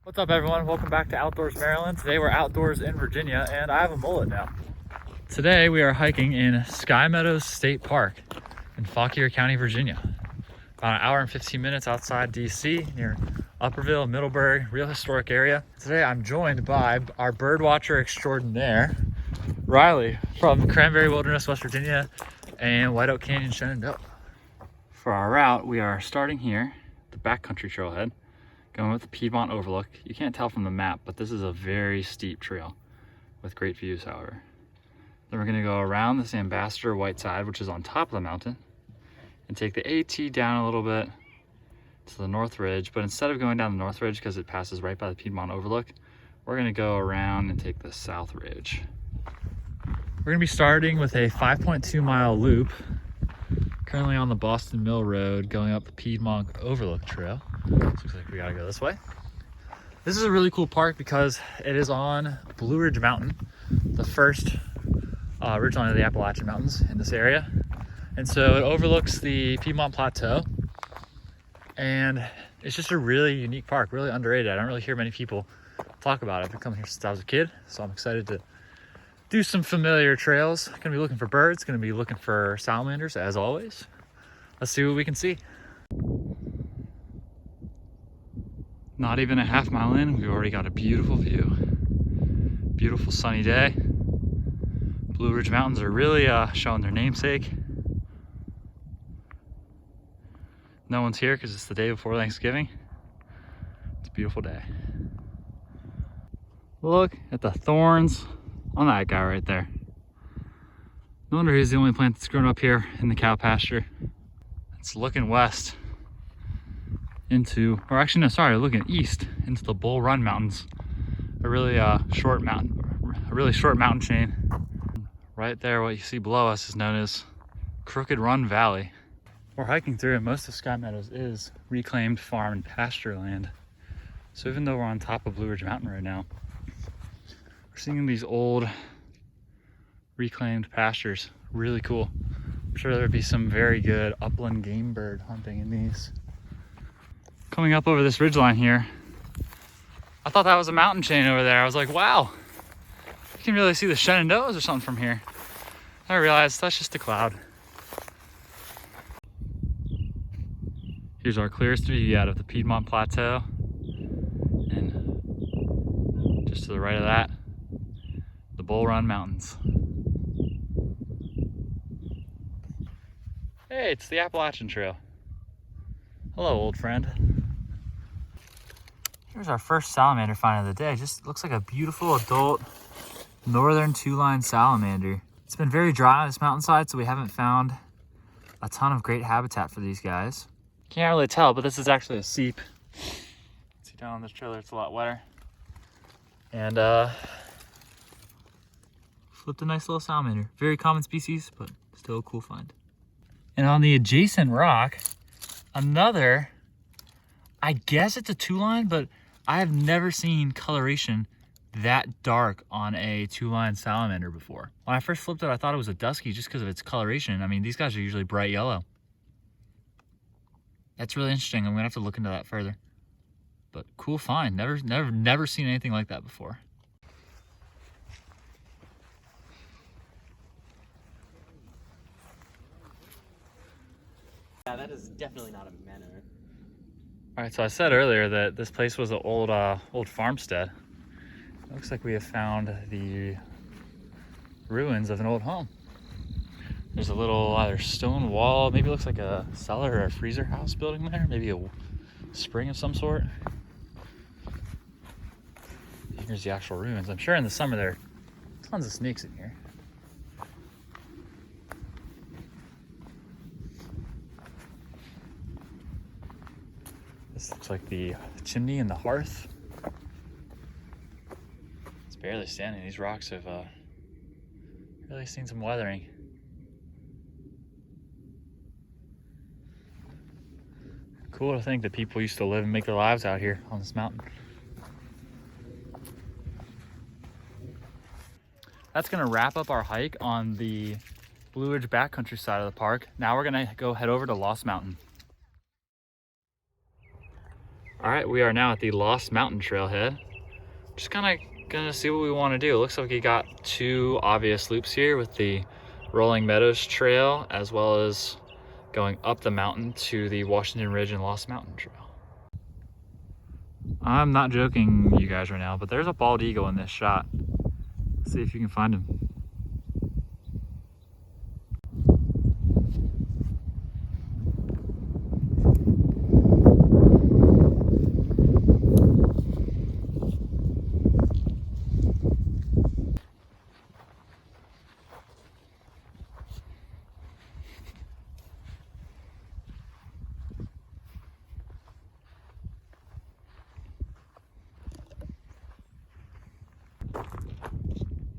What's up everyone? Welcome back to Outdoors Maryland. Today we're outdoors in Virginia and I have a mullet now. Today we are hiking in Sky Meadows State Park in Fauquier County, Virginia. About an hour and 15 minutes outside DC near Upperville, Middleburg, real historic area. Today I'm joined by our bird watcher extraordinaire, Riley from Cranberry Wilderness, West Virginia and White Oak Canyon, Shenandoah. For our route, we are starting here, the backcountry trailhead, going with the Piedmont overlook. You can't tell from the map, but this is a very steep trail with great views, however. Then we're gonna go around this Ambassador White side, which is on top of the mountain, and take the AT down a little bit to the North Ridge. But instead of going down the North Ridge, because it passes right by the Piedmont overlook, we're gonna go around and take the South Ridge. We're gonna be starting with a 5.2 mile loop, currently on the Boston Mill Road, going up the Piedmont Overlook Trail. Looks like we gotta go this way. This is a really cool park because it is on Blue Ridge Mountain, the first ridge line of the Appalachian Mountains in this area. And so it overlooks the Piedmont Plateau. And it's just a really unique park, really underrated. I don't really hear many people talk about it. I've been coming here since I was a kid, so I'm excited to do some familiar trails. Gonna be looking for birds, gonna be looking for salamanders as always. Let's see what we can see. Not even a half mile in, we've already got a beautiful view. Beautiful sunny day. Blue Ridge Mountains are really showing their namesake. No one's here because it's the day before Thanksgiving. It's a beautiful day. Look at the thorns on that guy right there. No wonder he's the only plant that's grown up here in the cow pasture. It's looking west into, or actually no, sorry, looking east into the Bull Run Mountains. A really short mountain chain. Right there, what you see below us is known as Crooked Run Valley. We're hiking through, and most of Sky Meadows is reclaimed farm and pasture land. So even though we're on top of Blue Ridge Mountain right now, we're seeing these old reclaimed pastures. Really cool. I'm sure there'd be some very good upland game bird hunting in these. Coming up over this ridgeline here, I thought that was a mountain chain over there. I was like, wow, you can really see the Shenandoahs or something from here. I realized that's just a cloud. Here's our clearest view out of the Piedmont Plateau. And just to the right of that, the Bull Run Mountains. Hey, it's the Appalachian Trail. Hello, old friend. Here's our first salamander find of the day. Just looks like a beautiful adult northern two-line salamander. It's been very dry on this mountainside, so we haven't found a ton of great habitat for these guys. Can't really tell, but this is actually a seep. See down on this trailer, it's a lot wetter. And flipped a nice little salamander. Very common species, but still a cool find. And on the adjacent rock, another, I guess it's a two-line, but I have never seen coloration that dark on a two-line salamander before. When I first flipped it, I thought it was a dusky just because of its coloration. I mean, these guys are usually bright yellow. That's really interesting. I'm gonna have to look into that further. But cool find. Never seen anything like that before. Yeah, that is definitely not a manor. All right, so I said earlier that this place was an old farmstead. It looks like we have found the ruins of an old home. There's a little either stone wall, maybe it looks like a cellar or a freezer house building there, maybe a spring of some sort. Here's the actual ruins. I'm sure in the summer there are tons of snakes in here. This looks like the chimney and the hearth. It's barely standing. These rocks have really seen some weathering. Cool to think that people used to live and make their lives out here on this mountain. That's gonna wrap up our hike on the Blue Ridge backcountry side of the park. Now we're gonna go head over to Lost Mountain. All right, we are now at the Lost Mountain Trailhead. Just kind of gonna see what we want to do. It looks like we got two obvious loops here with the Rolling Meadows Trail, as well as going up the mountain to the Washington Ridge and Lost Mountain Trail. I'm not joking, you guys, right now, but there's a bald eagle in this shot. Let's see if you can find him.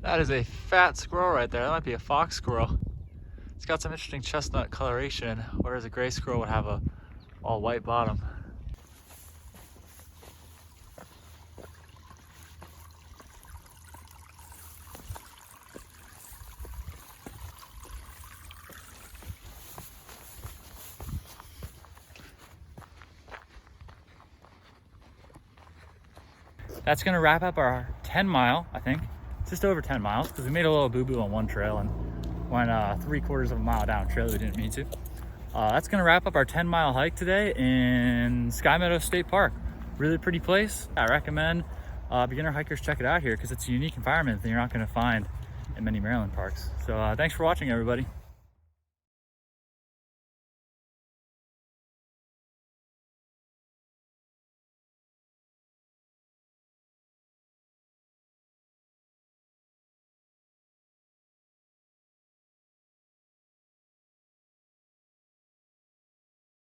That is a fat squirrel right there. That might be a fox squirrel. It's got some interesting chestnut coloration, whereas a gray squirrel would have a all white bottom. That's gonna wrap up our 10-mile, I think. Just over 10 miles, because we made a little boo-boo on one trail and went 3/4 of a mile down a trail we didn't mean to. That's gonna wrap up our 10-mile hike today in Sky Meadows State Park. Really pretty place. I recommend beginner hikers check it out here because it's a unique environment that you're not gonna find in many Maryland parks. So thanks for watching, everybody.